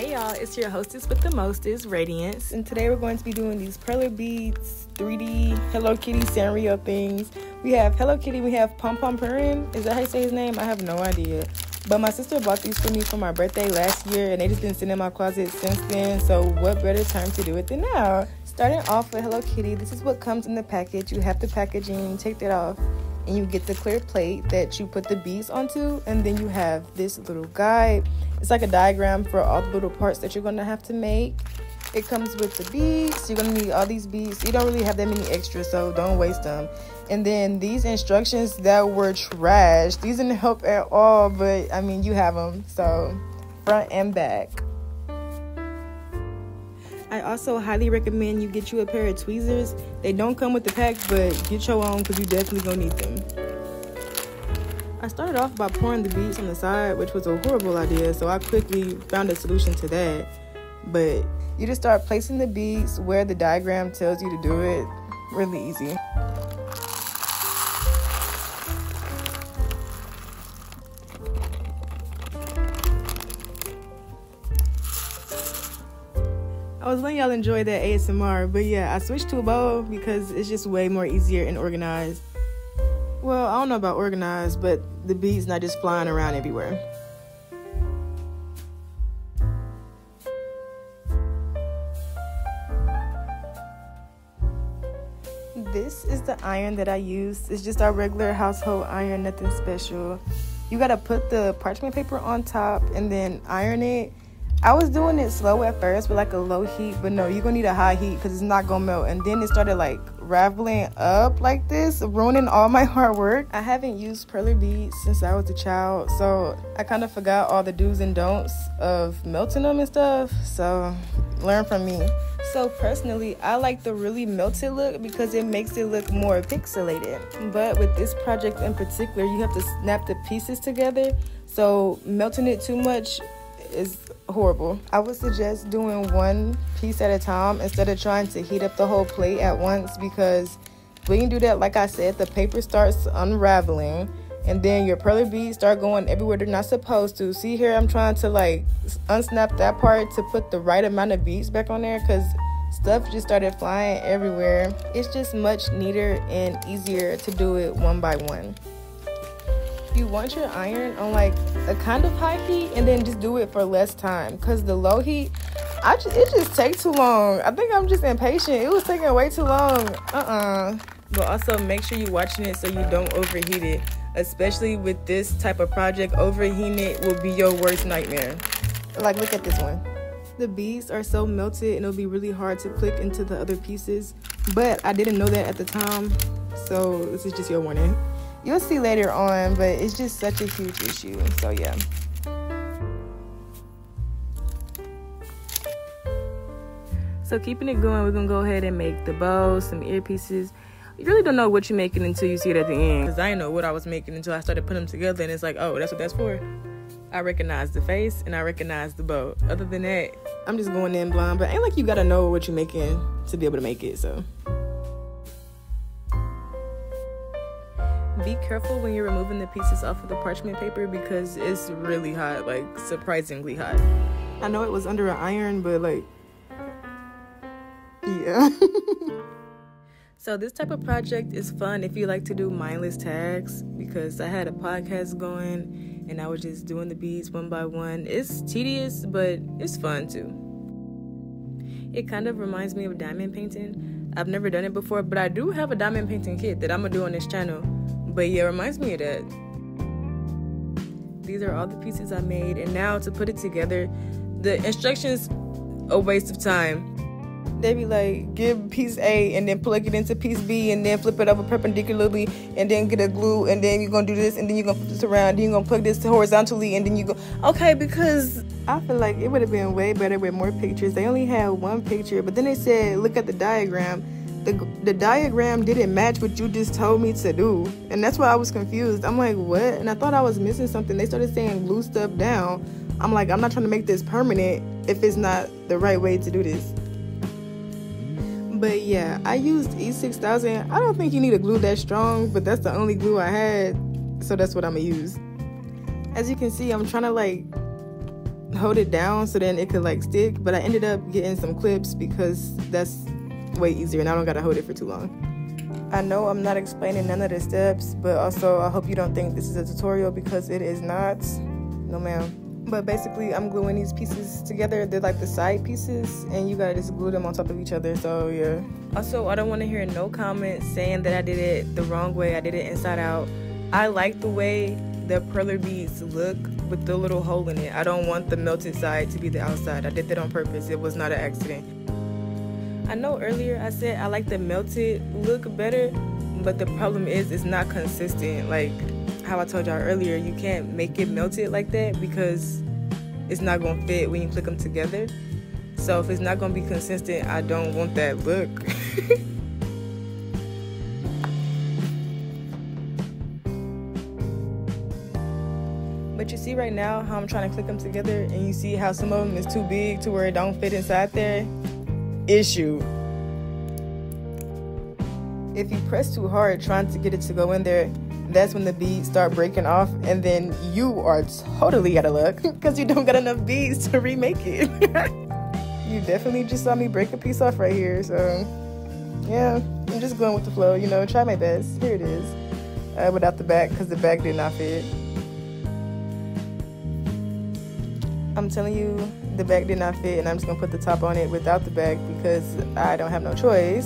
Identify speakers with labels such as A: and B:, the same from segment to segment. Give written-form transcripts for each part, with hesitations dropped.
A: Hey y'all, it's your hostess with the mostest, Radiance.
B: And today we're going to be doing these Perler beads, 3D Hello Kitty Sanrio things. We have Hello Kitty, we have pompompurin. Is that how you say his name? I have no idea. But my sister bought these for me for my birthday last year, and they just been sitting in my closet since then. So what better time to do it than now? Starting off with Hello Kitty, this is what comes in the package. You have the packaging, take that off, and you get the clear plate that you put the beads onto, and then you have this little guide. It's like a diagram for all the little parts that you're going to have to make. It comes with the beads. You're going to need all these beads. You don't really have that many extras, so don't waste them. And then these instructions that were trash. These didn't help at all, but I mean, you have them. So front and back. I also highly recommend you get you a pair of tweezers. They don't come with the pack, but get your own because you definitely gonna need them. I started off by pouring the beads on the side, which was a horrible idea, so I quickly found a solution to that. But you just start placing the beads where the diagram tells you to do it. Really easy. I was letting y'all enjoy that ASMR, but yeah, I switched to a bow because it's just way more easier and organized. Well, I don't know about organized, but the beads not just flying around everywhere. This is the iron that I use. It's just our regular household iron, nothing special. You gotta put the parchment paper on top and then iron it. I was doing it slow at first with like a low heat, but no, you're gonna need a high heat because it's not gonna melt. And then it started like raveling up like this, ruining all my hard work. I haven't used Perler beads since I was a child, so I kind of forgot all the do's and don'ts of melting them and stuff, so learn from me. So personally, I like the really melted look because it makes it look more pixelated. But with this project in particular, you have to snap the pieces together, so melting it too much is horrible. I would suggest doing one piece at a time instead of trying to heat up the whole plate at once, because when you do that, like I said, the paper starts unraveling and then your Perler beads start going everywhere they're not supposed to. See here, I'm trying to like unsnap that part to put the right amount of beads back on there because stuff just started flying everywhere. It's just much neater and easier to do it one by one. You want your iron on like a kind of high heat and then just do it for less time, because the low heat, it just takes too long. I think I'm just impatient. It was taking way too long. But also make sure you're watching it so you don't overheat it, especially with this type of project. Overheating it will be your worst nightmare. Like, look at this one. The beads are so melted and it'll be really hard to click into the other pieces, but I didn't know that at the time, so this is just your warning. You'll see later on, but it's just such a huge issue, so yeah. So keeping it going, we're gonna go ahead and make the bow, some earpieces. You really don't know what you're making until you see it at the end. Because I didn't know what I was making until I started putting them together, and it's like, oh, that's what that's for. I recognize the face and I recognize the bow. Other than that, I'm just going in blind, but ain't like you gotta know what you're making to be able to make it, so. Be careful when you're removing the pieces off of the parchment paper because it's really hot, like surprisingly hot. I know it was under an iron, but like, yeah. So this type of project is fun if you like to do mindless tags, because I had a podcast going and I was just doing the beads one by one. It's tedious, but it's fun too. It kind of reminds me of diamond painting. I've never done it before, but I do have a diamond painting kit that I'm gonna do on this channel. But yeah, it reminds me of that. These are all the pieces I made, and now to put it together, the instructions, a waste of time. They be like, give piece A and then plug it into piece B and then flip it over perpendicularly and then get a glue and then you're gonna do this and then you're gonna flip this around, then you're gonna plug this horizontally and then you go, okay, because I feel like it would have been way better with more pictures. They only had one picture, but then they said, look at the diagram. The diagram didn't match what you just told me to do, and that's why I was confused. I'm like, what? And I thought I was missing something. They started saying glue stuff down. I'm like, I'm not trying to make this permanent if it's not the right way to do this. But yeah, I used E6000. I don't think you need a glue that strong, but that's the only glue I had, so that's what I'm gonna use. As you can see, I'm trying to like hold it down so then it could like stick, but I ended up getting some clips because that's way easier and I don't gotta hold it for too long. I know I'm not explaining none of the steps, but also I hope you don't think this is a tutorial because it is not. No ma'am. But basically I'm gluing these pieces together. They're like the side pieces and you gotta just glue them on top of each other, so yeah. Also, I don't want to hear no comments saying that I did it the wrong way. I did it inside out. I like the way the perler beads look with the little hole in it. I don't want the melted side to be the outside. I did that on purpose. It was not an accident. I know earlier I said I like the melted look better, but the problem is it's not consistent. Like how I told y'all earlier, you can't make it melted like that because it's not going to fit when you click them together. So if it's not going to be consistent, I don't want that look. But you see right now how I'm trying to click them together, and you see how some of them is too big to where it don't fit inside there? Issue. If you press too hard trying to get it to go in there, that's when the beads start breaking off, and then you are totally out of luck because you don't got enough beads to remake it. You definitely just saw me break a piece off right here, so yeah, I'm just going with the flow, you know, try my best. Here it is, without the back because the back did not fit. I'm telling you, the back did not fit, and I'm just gonna put the top on it without the back because I don't have no choice.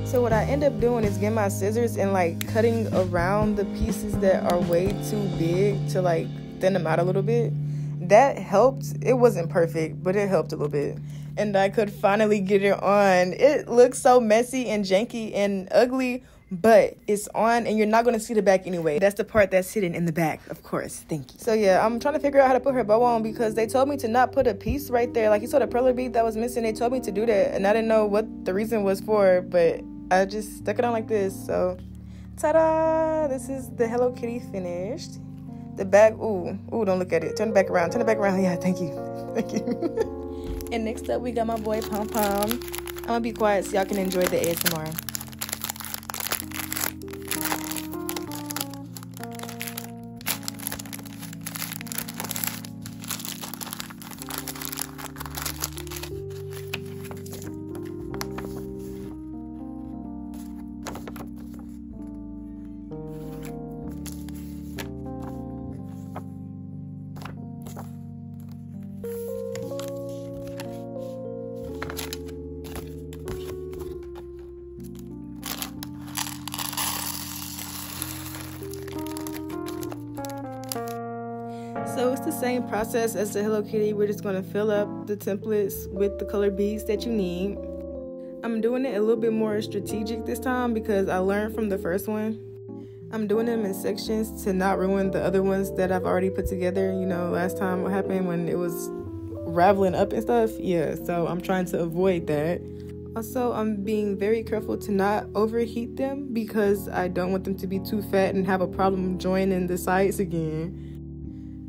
B: So what I end up doing is getting my scissors and like cutting around the pieces that are way too big to like thin them out a little bit. That helped. It wasn't perfect, but it helped a little bit. And I could finally get it on. It looks so messy and janky and ugly, but it's on and you're not going to see the back anyway. That's the part that's hidden in the back, of course. Thank you. So yeah, I'm trying to figure out how to put her bow on because they told me to not put a piece right there. Like you saw the perler bead that was missing. They told me to do that and I didn't know what the reason was for, but I just stuck it on like this. So ta-da! This is the Hello Kitty finished. The back, ooh, don't look at it. Turn it back around. Yeah, thank you. Thank you. And next up, we got my boy Pom Pom. I'm gonna be quiet so y'all can enjoy the ASMR. So it's the same process as the Hello Kitty. We're just going to fill up the templates with the color beads that you need. I'm doing it a little bit more strategic this time because I learned from the first one. I'm doing them in sections to not ruin the other ones that I've already put together. You know, last time what happened when it was raveling up and stuff. Yeah, so I'm trying to avoid that. Also, I'm being very careful to not overheat them because I don't want them to be too fat and have a problem joining the sides again.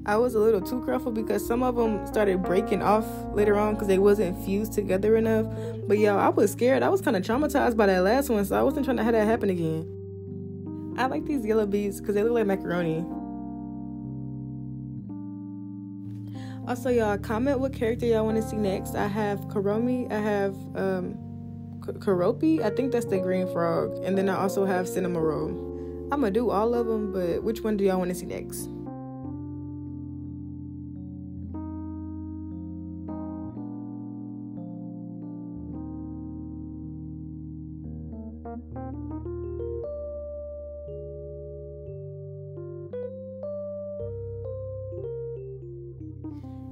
B: I was a little too careful because some of them started breaking off later on because they wasn't fused together enough. But y'all, I was scared. I was kind of traumatized by that last one, so I wasn't trying to have that happen again. I like these yellow beads because they look like macaroni. Also, y'all, comment what character y'all want to see next. I have Karomi, I have Karopi, I think that's the green frog, and then I also have Cinnamoroll. I'm gonna do all of them, but which one do y'all want to see next?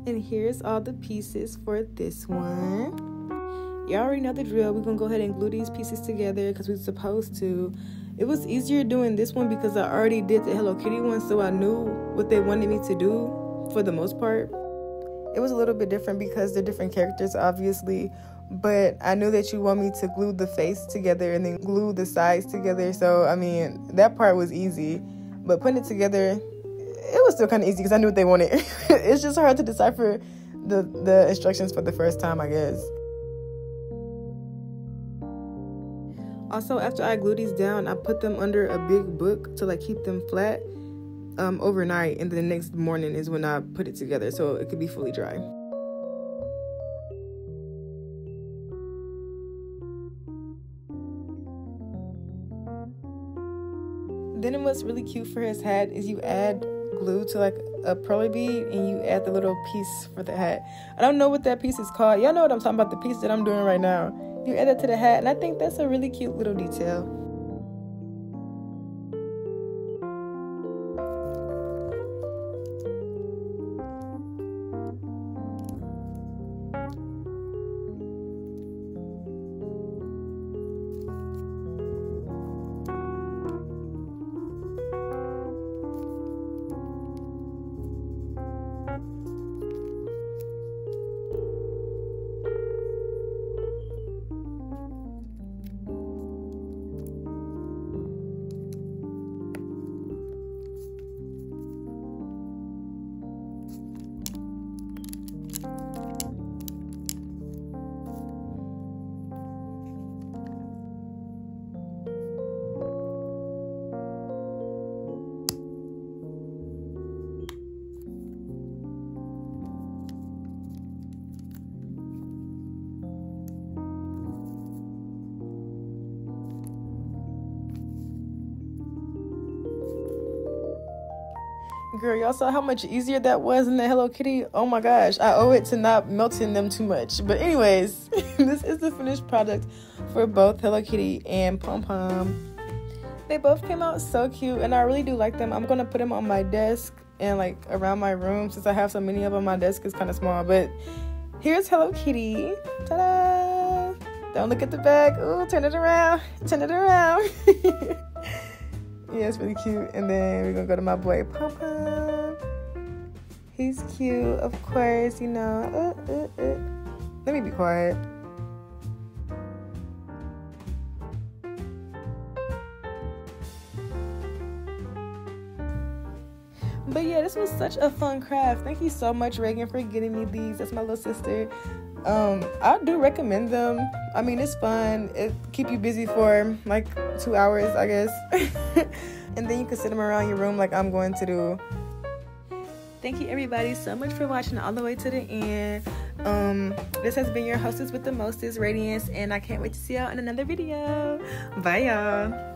B: And here's all the pieces for this one. Y'all already know the drill. We're gonna go ahead and glue these pieces together because we're supposed to. It was easier doing this one because I already did the Hello Kitty one, so I knew what they wanted me to do for the most part. It was a little bit different because they're different characters, obviously, but I knew that you want me to glue the face together and then glue the sides together. So, I mean, that part was easy, but putting it together, it was still kind of easy because I knew what they wanted. It's just hard to decipher the instructions for the first time, I guess. Also, after I glue these down, I put them under a big book to like keep them flat overnight, and the next morning is when I put it together so it could be fully dry. Then what's really cute for his hat is you add glue to like a Perler bead and you add the little piece for the hat. I don't know what that piece is called. Y'all know what I'm talking about, the piece that I'm doing right now. You add that to the hat, and I think that's a really cute little detail. Girl, y'all saw how much easier that was in the Hello Kitty? Oh my gosh, I owe it to not melting them too much. But anyways, this is the finished product for both Hello Kitty and Pom Pom. They both came out so cute, and I really do like them. I'm going to put them on my desk and like around my room since I have so many of them. My desk is kind of small, but here's Hello Kitty. Ta-da! Don't look at the back. Ooh, turn it around. Turn it around. Yeah, it's really cute. And then we're gonna go to my boy Pom Pom. He's cute, of course, you know. Let me be quiet. But yeah, this was such a fun craft. Thank you so much, Reagan, for getting me these. That's my little sister. I do recommend them. I mean, it's fun. It keep you busy for like 2 hours, I guess. And then you can sit them around your room like I'm going to do. Thank you everybody so much for watching all the way to the end. This has been your hostess with the mostest, Radiance, and I can't wait to see y'all in another video. Bye y'all.